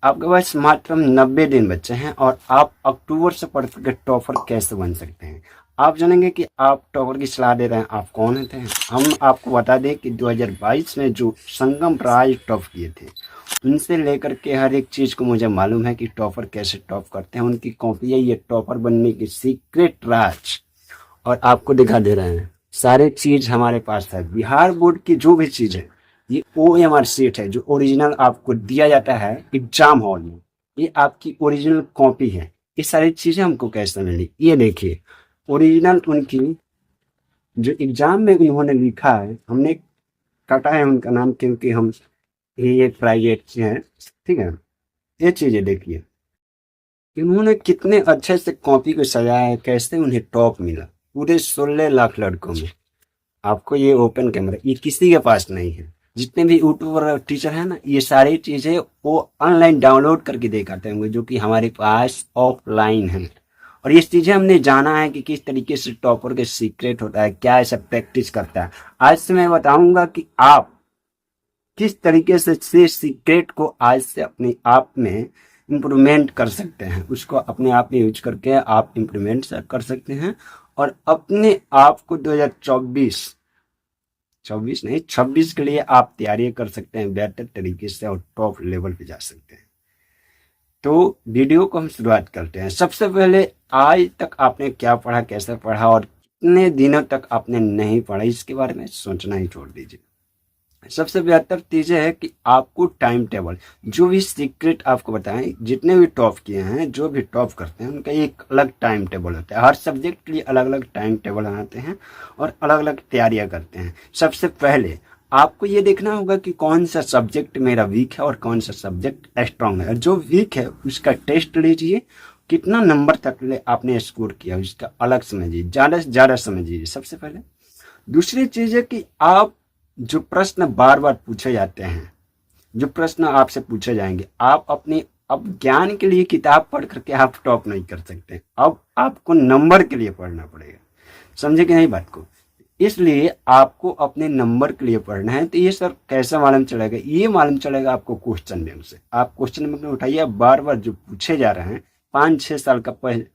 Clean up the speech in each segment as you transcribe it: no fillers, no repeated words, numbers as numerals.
आपके पास मात्र 90 दिन बचे हैं और आप अक्टूबर से पढ़ करके टॉपर कैसे बन सकते हैं। आप जानेंगे कि आप टॉपर की सलाह दे रहे हैं, आप कौन होते हैं। हम आपको बता दें कि 2022 में जो संगम राज टॉप किए थे, उनसे लेकर के हर एक चीज़ को मुझे मालूम है कि टॉपर कैसे टॉप करते हैं। उनकी कॉपी है ये टॉपर बनने की सीक्रेट राज, और आपको दिखा दे रहे हैं। सारे चीज हमारे पास है। बिहार बोर्ड की जो भी चीज है, ये OMR सीट है जो ओरिजिनल आपको दिया जाता है एग्जाम हॉल में। ये आपकी ओरिजिनल कॉपी है। ये सारी चीजें हमको कैसे मिली, ये देखिए। ओरिजिनल उनकी जो एग्जाम में उन्होंने लिखा है, हमने काटा है उनका नाम क्योंकि हम ये प्राइवेट हैं, ठीक है। ये चीजें देखिए कि उन्होंने कितने अच्छे से कॉपी को सजाया है, कैसे उन्हें टॉप मिला पूरे 16 लाख लड़कों में। आपको ये ओपन कैमरा ये किसी के पास नहीं है। जितने भी यूट्यूबर और टीचर हैं ना, ये सारी चीजें वो ऑनलाइन डाउनलोड करके दिखाते होंगे, जो कि हमारे पास ऑफलाइन है। और ये चीजें हमने जाना है कि किस तरीके से टॉपर के सीक्रेट होता है, क्या ऐसा प्रैक्टिस करता है। आज से मैं बताऊंगा कि आप किस तरीके से सीक्रेट को आज से अपने आप में इम्प्रूवमेंट कर सकते हैं। उसको अपने आप में यूज करके आप इम्प्रूवमेंट कर सकते हैं और अपने आप को 2024 24 नहीं 26 के लिए आप तैयारी कर सकते हैं बेहतर तरीके से और टॉप लेवल पे जा सकते हैं। तो वीडियो को हम शुरुआत करते हैं। सबसे पहले आज तक आपने क्या पढ़ा, कैसे पढ़ा और कितने दिनों तक आपने नहीं पढ़ा, इसके बारे में सोचना ही छोड़ दीजिए। सबसे बेहतर चीज़ है कि आपको टाइम टेबल, जो भी सीक्रेट आपको बताएं, जितने भी टॉप किए हैं, जो भी टॉप करते हैं, उनका एक अलग टाइम टेबल होता है। हर सब्जेक्ट के लिए अलग अलग टाइम टेबल बनाते हैं और अलग अलग तैयारियां करते हैं। सबसे पहले आपको ये देखना होगा कि कौन सा सब्जेक्ट मेरा वीक है और कौन सा सब्जेक्ट स्ट्रांग है। जो वीक है उसका टेस्ट लीजिए, कितना नंबर तक ले आपने स्कोर किया उसका अलग समझिए, ज़्यादा से ज़्यादा समझिए सबसे पहले। दूसरी चीज़ है कि आप जो प्रश्न बार बार पूछे जाते हैं, जो प्रश्न आपसे पूछे जाएंगे, आप अपने अब ज्ञान के लिए किताब पढ़ करके आप टॉप नहीं कर सकते। अब आपको नंबर के लिए पढ़ना पड़ेगा। समझे कि नहीं बात को। इसलिए आपको अपने नंबर के लिए पढ़ना है। तो ये सर कैसे मालूम चलेगा, ये मालूम चलेगा आपको क्वेश्चन बैंक से। आप क्वेश्चन बैंक में उठाइए, बार बार जो पूछे जा रहे हैं 5-6 साल का पहले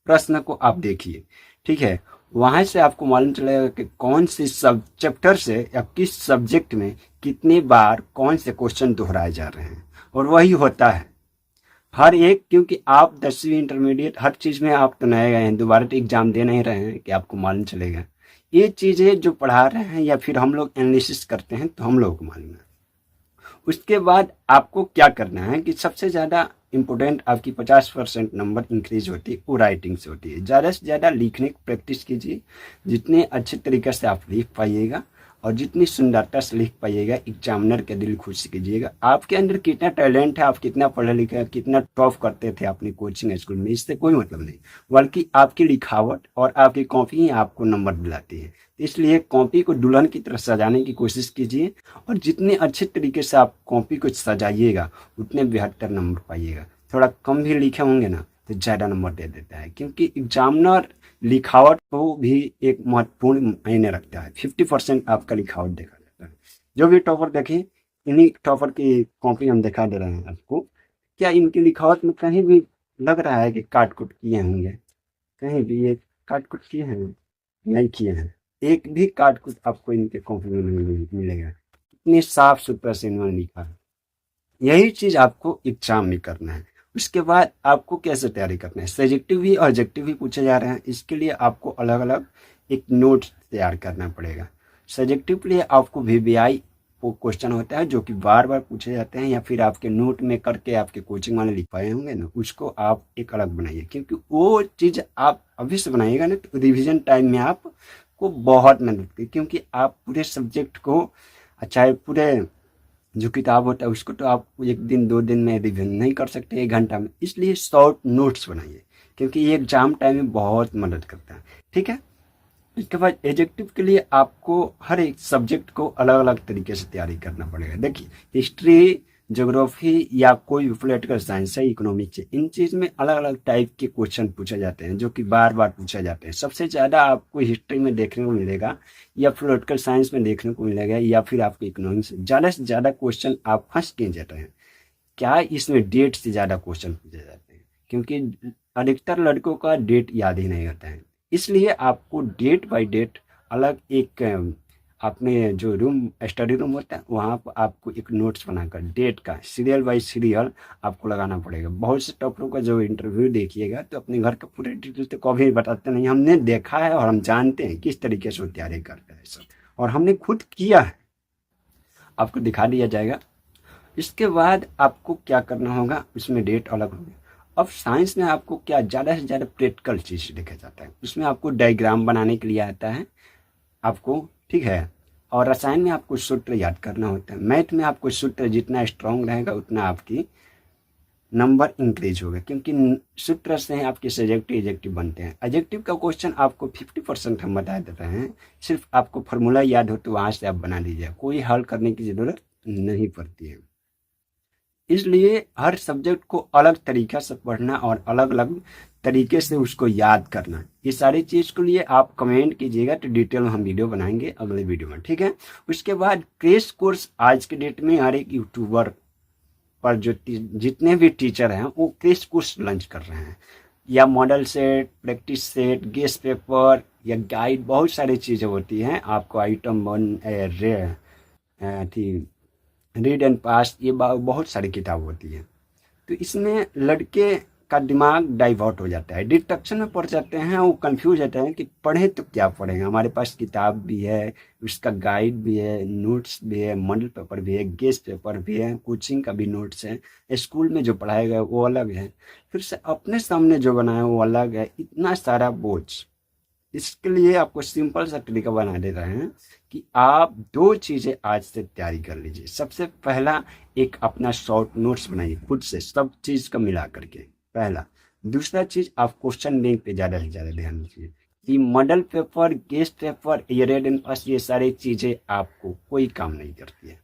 प्रश्न को आप देखिए, ठीक है। वहां से आपको मालूम चलेगा कि कौन से सब चैप्टर से या किस सब्जेक्ट में कितनी बार कौन से क्वेश्चन दोहराए जा रहे हैं। और वही होता है हर एक, क्योंकि आप 10वीं इंटरमीडिएट हर चीज में आप तो नए गए हैं, दोबारा तो एग्जाम दे नहीं रहे हैं कि आपको मालूम चलेगा। ये चीजें जो पढ़ा रहे हैं या फिर हम लोग एनालिसिस करते हैं तो हम लोगों को मालूम है। उसके बाद आपको क्या करना है कि सबसे ज़्यादा इम्पोर्टेंट आपकी 50% नंबर इंक्रीज होती है वो राइटिंग से होती है। ज़्यादा से ज़्यादा लिखने की प्रैक्टिस कीजिए। जितने अच्छे तरीके से आप लिख पाइएगा और जितनी सुंदरता से लिख पाइएगा, एग्जामिनर के दिल खुश कीजिएगा। आपके अंदर कितना टैलेंट है, आप कितना पढ़े लिखे, कितना टॉप करते थे अपनी कोचिंग स्कूल में, इससे कोई मतलब नहीं। बल्कि आपकी लिखावट और आपकी कॉपी ही आपको नंबर दिलाती है। इसलिए कॉपी को दुल्हन की तरह सजाने की कोशिश कीजिए और जितने अच्छे तरीके से आप कॉपी को सजाइएगा उतने बेहतर नंबर पाइएगा। थोड़ा कम भी लिखे होंगे ना तो ज़्यादा नंबर दे देता है, क्योंकि एग्जामिनर लिखावट को भी एक महत्वपूर्ण मायने रखता है। 50% आपका लिखावट देखा जाता है। जो भी टॉपर देखें, इन्हीं टॉपर की कॉपी हम दिखा दे रहे हैं आपको। क्या इनकी लिखावट में कहीं भी लग रहा है कि काट कुट किए होंगे? कहीं भी ये काट कुट किए हैं? नहीं किए हैं। एक भी काट कुट आपको इनके कॉपी में नहीं मिलेगा। इतनी साफ सुथरा से इन्होंने लिखा है। यही चीज आपको एग्जाम में करना है। उसके बाद आपको कैसे तैयारी करना है, सब्जेक्टिव भी और ऑब्जेक्टिव भी पूछे जा रहे हैं। इसके लिए आपको अलग अलग एक नोट तैयार करना पड़ेगा। सब्जेक्टिव के लिए आपको VBI वो क्वेश्चन होता है जो कि बार बार पूछे जाते हैं, या फिर आपके नोट में करके आपके कोचिंग वाले लिखवाए होंगे ना, उसको आप एक अलग बनाइए। क्योंकि वो चीज़ आप अभी से बनाइएगा ना तो रिविजन टाइम में आपको बहुत मदद करेगी। क्योंकि आप पूरे सब्जेक्ट को, चाहे पूरे जो किताब होता है उसको तो आप 1 दिन 2 दिन में रिवीजन नहीं कर सकते 1 घंटा में। इसलिए शॉर्ट नोट्स बनाइए, क्योंकि ये एग्जाम टाइम में बहुत मदद करता है, ठीक है। इसके बाद एडजेक्टिव के लिए आपको हर एक सब्जेक्ट को अलग अलग तरीके से तैयारी करना पड़ेगा। देखिए, हिस्ट्री, ज्योग्राफी या कोई भी पॉलिटिकल साइंस है, इकोनॉमिक्स है, इन चीज में अलग अलग टाइप के क्वेश्चन पूछे जाते हैं जो कि बार बार पूछे जाते हैं। सबसे ज्यादा आपको हिस्ट्री में देखने को मिलेगा या पॉलिटिकल साइंस में देखने को मिलेगा या फिर आपको इकोनॉमिक्स से ज़्यादा क्वेश्चन आप फंस के जाते हैं। क्या इसमें डेट से ज़्यादा क्वेश्चन पूछे जाते हैं, क्योंकि अधिकतर लड़कों का डेट याद ही नहीं होता है। इसलिए आपको डेट बाय डेट अलग एक अपने जो रूम स्टडी रूम होता है वहाँ पर आपको एक नोट्स बनाकर डेट का सीरियल बाय सीरियल आपको लगाना पड़ेगा। बहुत से टॉपरों का जो इंटरव्यू देखिएगा तो अपने घर का पूरे डिटेल तो कभी बताते नहीं, हमने देखा है और हम जानते हैं किस तरीके से वो तैयारी करते हैं सब, और हमने खुद किया है, आपको दिखा दिया जाएगा। इसके बाद आपको क्या करना होगा, उसमें डेट अलग होगी। अब साइंस में आपको क्या ज़्यादा से ज़्यादा प्रैक्टिकल चीज़ देखा जाता है, उसमें आपको डायग्राम बनाने के लिए आता है आपको, ठीक है। और रसायन में आपको सूत्र याद करना होता है। मैथ में आपको सूत्र जितना स्ट्रांग रहेगा उतना आपकी नंबर इंक्रीज होगा, क्योंकि सूत्र से आपके सब्जेक्टिव एजेक्टिव बनते हैं। एजेक्टिव का क्वेश्चन आपको 50% हम बता देते हैं, सिर्फ आपको फार्मूला याद हो तो वहाँ से आप बना लीजिए, कोई हल करने की ज़रूरत नहीं पड़ती है। इसलिए हर सब्जेक्ट को अलग तरीका से पढ़ना और अलग अलग तरीके से उसको याद करना, ये सारी चीज़ के लिए आप कमेंट कीजिएगा तो डिटेल में हम वीडियो बनाएंगे अगले वीडियो में, ठीक है। उसके बाद क्रैश कोर्स आज के डेट में हर एक यूट्यूबर पर जो जितने भी टीचर हैं वो क्रैश कोर्स लॉन्च कर रहे हैं, या model set, practice set, guest paper या गाइड, बहुत सारी चीज़ें होती हैं। आपको आइटम 1 थी रीड एंड पास, ये बहुत सारी किताब होती है। तो इसमें लड़के का दिमाग डाइवर्ट हो जाता है, डिस्ट्रक्शन में पड़ जाते हैं, वो कंफ्यूज रहते हैं कि पढ़े तो क्या पढ़ेंगे। हमारे पास किताब भी है, उसका गाइड भी है, नोट्स भी है, मॉडल पेपर भी है, गेस्ट पेपर भी है, कोचिंग का भी नोट्स है, स्कूल में जो पढ़ाया गया वो अलग है, फिर से अपने सामने जो बनाया वो अलग है, इतना सारा बोझ। इसके लिए आपको सिंपल सा तरीका बना दे रहे हैं कि आप 2 चीज़ें आज से तैयारी कर लीजिए। सबसे पहला एक अपना शॉर्ट नोट्स बनाइए खुद से, सब चीज़ का मिला करके, पहला। दूसरा चीज़, आप क्वेश्चन बैंक पे ज़्यादा से ज़्यादा ध्यान दीजिए कि मॉडल पेपर, गेस्ट पेपर, ये रीड एंड पास, ये सारी चीज़ें आपको कोई काम नहीं करती है।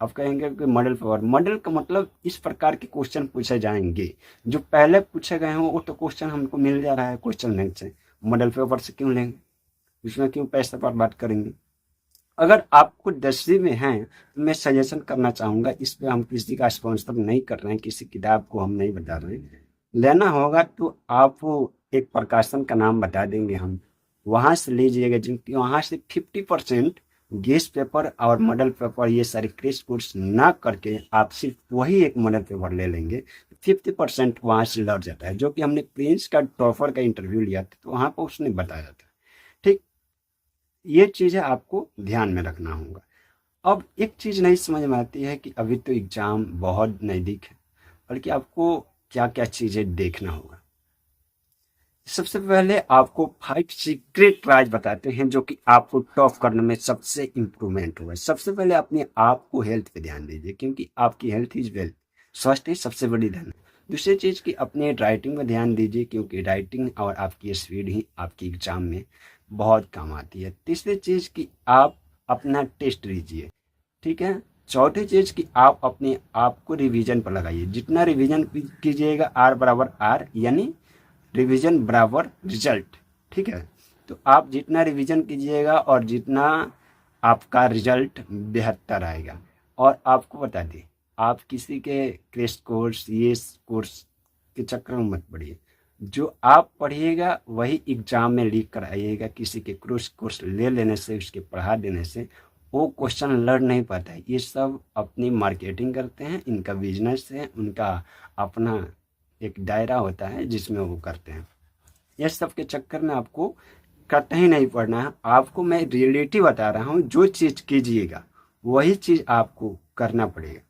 आप कहेंगे कि मॉडल पेपर, मॉडल का मतलब इस प्रकार के क्वेश्चन पूछे जाएंगे जो पहले पूछे गए हों, वो तो क्वेश्चन हमको मिल जा रहा है क्वेश्चन बैंक से, मॉडल पेपर से क्यों लेंगे, उसमें क्यों पैसा बर्बाद करेंगे। अगर आपको 10वीं में हैं तो मैं सजेशन करना चाहूँगा, इस पे हम किसी का स्पॉन्सर नहीं कर रहे हैं, किसी किताब को हम नहीं बता रहे हैं। लेना होगा तो आप एक प्रकाशन का नाम बता देंगे हम, वहाँ से लीजिएगा, जिनकी वहाँ से 50% गेस्ट पेपर और मॉडल पेपर ये सारे क्रैश कोर्स ना करके आप सिर्फ वही एक मॉडल पेपर ले लेंगे, 50% वहाँ से लड़ जाता है। जो कि हमने प्रिंस का टॉपर का इंटरव्यू लिया था तो वहाँ पर उसने बताया था, ठीक। ये चीज़ें आपको ध्यान में रखना होगा। अब एक चीज़ नहीं समझ में आती है कि अभी तो एग्ज़ाम बहुत नज़दीक है, बल्कि आपको क्या क्या चीज़ें देखना होगा। सबसे पहले आपको 5 सीक्रेट राज बताते हैं जो कि आपको टॉप करने में सबसे इम्प्रूवमेंट होगा। सबसे पहले अपने आप को हेल्थ पे ध्यान दीजिए, क्योंकि आपकी हेल्थ इज वेल्थ, स्वास्थ्य ही सबसे बड़ी धन है। दूसरी चीज़ की अपने राइटिंग में ध्यान दीजिए, क्योंकि राइटिंग और आपकी स्पीड ही आपकी एग्जाम में बहुत काम आती है। तीसरी चीज़ की आप अपना टेस्ट लीजिए, ठीक है। चौथी चीज़ कि आप अपने आप को रिवीजन पर लगाइए, जितना रिवीजन कीजिएगा R बराबर R, यानी रिवीजन बराबर रिजल्ट, ठीक है। तो आप जितना रिवीजन कीजिएगा और जितना आपका रिजल्ट बेहतर आएगा। और आपको बता दें, आप किसी के क्रैश कोर्स, ये कोर्स के चक्कर में मत पड़िए, जो आप पढ़िएगा वही एग्जाम में लिख कर आइएगा। किसी के कोर्स ले लेने से, उसके पढ़ा देने से वो क्वेश्चन लड़ नहीं पाता है। ये सब अपनी मार्केटिंग करते हैं, इनका बिजनेस है, उनका अपना एक दायरा होता है जिसमें वो करते हैं। ये सब के चक्कर में आपको कतई नहीं पढ़ना है। आपको मैं रियलिटी बता रहा हूँ, जो चीज़ कीजिएगा वही चीज़ आपको करना पड़ेगा।